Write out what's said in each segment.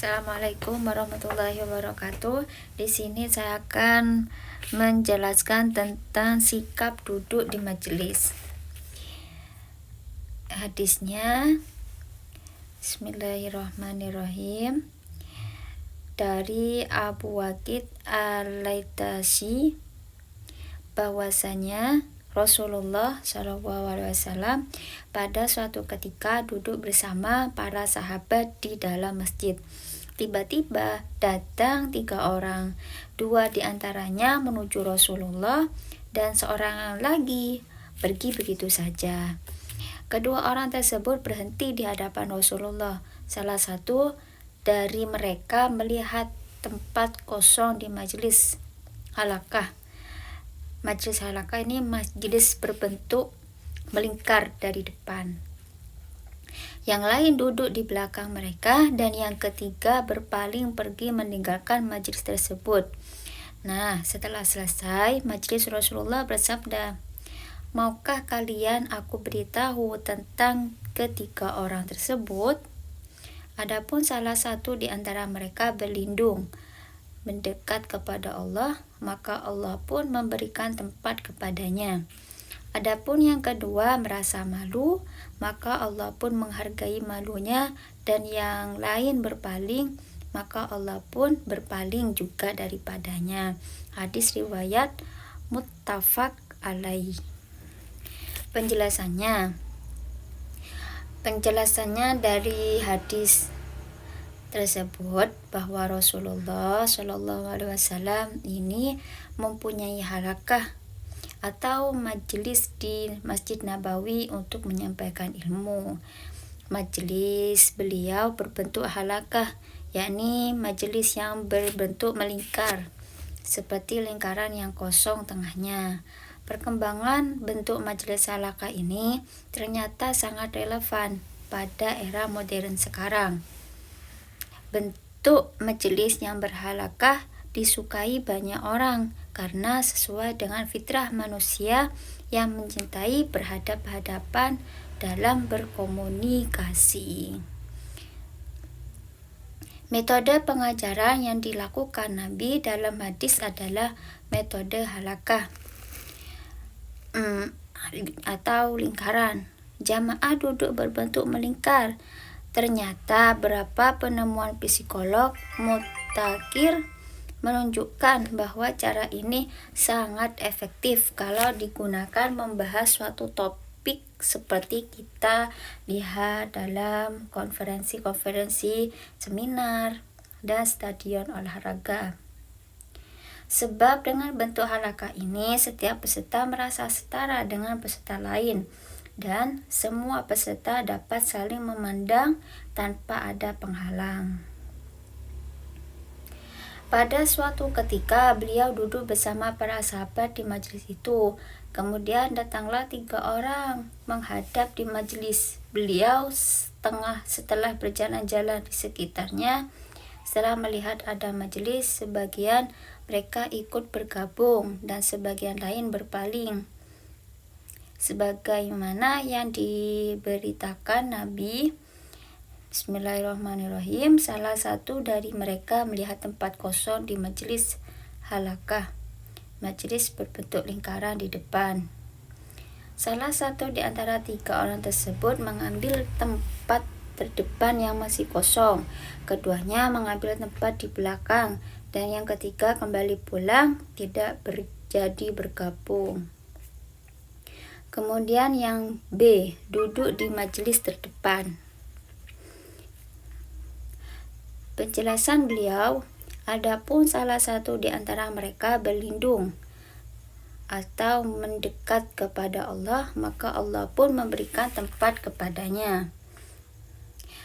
Assalamualaikum warahmatullahi wabarakatuh. Di sini saya akan menjelaskan tentang sikap duduk di majelis. Hadisnya, Bismillahirrahmanirrahim, dari Abu Waqid Al-Laitasi, bahwasanya Rasulullah SAW pada suatu ketika duduk bersama para sahabat di dalam masjid. Tiba-tiba datang 3 orang, 2 diantaranya menuju Rasulullah dan seorang lagi pergi begitu saja. Kedua orang tersebut berhenti di hadapan Rasulullah. Salah satu dari mereka melihat tempat kosong di majelis halakah. Majelis halakah ini majelis berbentuk melingkar dari depan. Yang lain duduk di belakang mereka dan yang ketiga berpaling pergi meninggalkan majelis tersebut. Nah, setelah selesai majelis, Rasulullah bersabda, "Maukah kalian aku beritahu tentang ketiga orang tersebut?" Adapun salah satu di antara mereka berlindung mendekat kepada Allah, maka Allah pun memberikan tempat kepadanya. Adapun yang kedua merasa malu, maka Allah pun menghargai malunya, dan yang lain berpaling, maka Allah pun berpaling juga daripadanya. Hadis riwayat muttafaq alaih. Penjelasannya dari hadis tersebut bahwa Rasulullah SAW ini mempunyai halakah atau majelis di Masjid Nabawi untuk menyampaikan ilmu. Majelis beliau berbentuk halakah, yakni majelis yang berbentuk melingkar seperti lingkaran yang kosong tengahnya. Perkembangan bentuk majelis halakah ini ternyata sangat relevan pada era modern sekarang. Bentuk majelis yang berhalakah disukai banyak orang karena sesuai dengan fitrah manusia yang mencintai berhadap-hadapan dalam berkomunikasi. Metode pengajaran yang dilakukan Nabi dalam hadis adalah metode halakah atau lingkaran. Jamaah duduk berbentuk melingkar. Ternyata berapa penemuan psikolog mutakhir menunjukkan bahwa cara ini sangat efektif kalau digunakan membahas suatu topik seperti kita lihat dalam konferensi-konferensi, seminar, dan stadion olahraga. Sebab dengan bentuk halakah ini setiap peserta merasa setara dengan peserta lain dan semua peserta dapat saling memandang tanpa ada penghalang. Pada suatu ketika beliau duduk bersama para sahabat di majelis itu. Kemudian datanglah 3 orang menghadap di majelis beliau setelah berjalan-jalan di sekitarnya. Setelah melihat ada majelis, sebagian mereka ikut bergabung dan sebagian lain berpaling. Sebagaimana yang diberitakan Nabi, Bismillahirrahmanirrahim, salah satu dari mereka melihat tempat kosong di majelis halakah, majelis berbentuk lingkaran di depan. Salah satu di antara 3 orang tersebut mengambil tempat terdepan yang masih kosong, keduanya mengambil tempat di belakang, dan yang ketiga kembali pulang, tidak jadi bergabung. Kemudian yang B, duduk di majelis terdepan. Penjelasan beliau, adapun salah satu di antara mereka berlindung atau mendekat kepada Allah, maka Allah pun memberikan tempat kepadanya.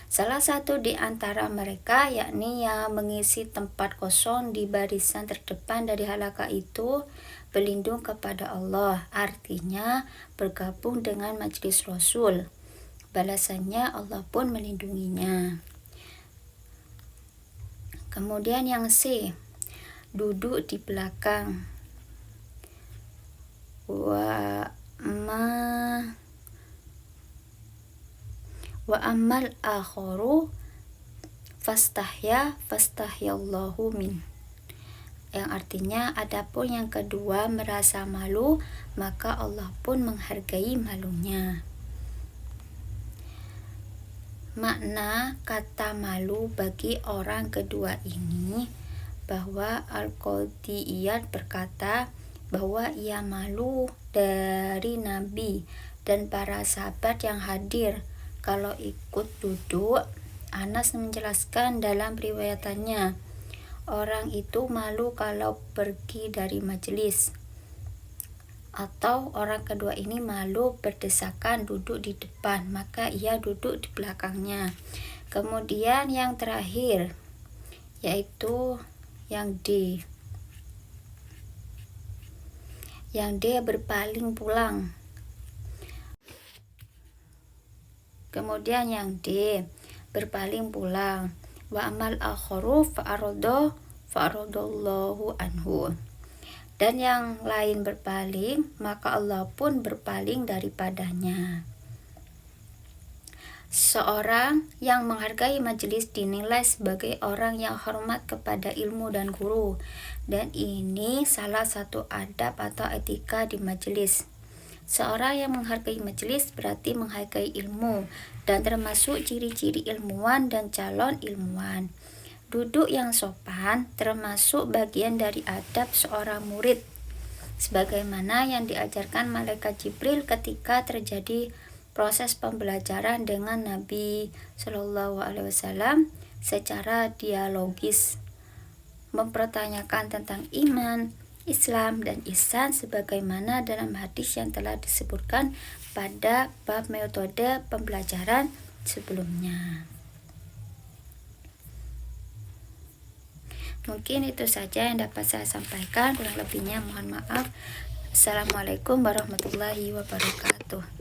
Salah satu di antara mereka, yakni yang mengisi tempat kosong di barisan terdepan dari halakah itu, berlindung kepada Allah, artinya bergabung dengan majelis Rasul. Balasannya Allah pun melindunginya. Kemudian yang C, duduk di belakang. Wa ammal akharu fastahyallahu min, yang artinya adapun yang kedua merasa malu, maka Allah pun menghargai malunya. Makna kata malu bagi orang kedua ini bahwa Al-Qadiyat berkata bahwa ia malu dari Nabi dan para sahabat yang hadir kalau ikut duduk. Anas menjelaskan dalam riwayatannya, orang itu malu kalau pergi dari majelis. Atau orang kedua ini malu berdesakan duduk di depan, maka ia duduk di belakangnya. Kemudian yang terakhir yaitu yang D. Yang D berpaling pulang. Kemudian yang D berpaling pulang. Wa amal akharu fa'aradallahu anhu. Dan yang lain berpaling, maka Allah pun berpaling daripadanya. Seorang yang menghargai majelis dinilai sebagai orang yang hormat kepada ilmu dan guru, dan ini salah satu adab atau etika di majelis. Seorang yang menghargai majelis berarti menghargai ilmu, dan termasuk ciri-ciri ilmuwan dan calon ilmuwan. Duduk yang sopan termasuk bagian dari adab seorang murid, sebagaimana yang diajarkan malaikat Jibril ketika terjadi proses pembelajaran dengan Nabi Shallallahu Alaihi Wasallam secara dialogis, mempertanyakan tentang iman, Islam, dan ihsan sebagaimana dalam hadis yang telah disebutkan pada bab metode pembelajaran sebelumnya. Mungkin itu saja yang dapat saya sampaikan, kurang lebihnya mohon maaf. Assalamualaikum warahmatullahi wabarakatuh.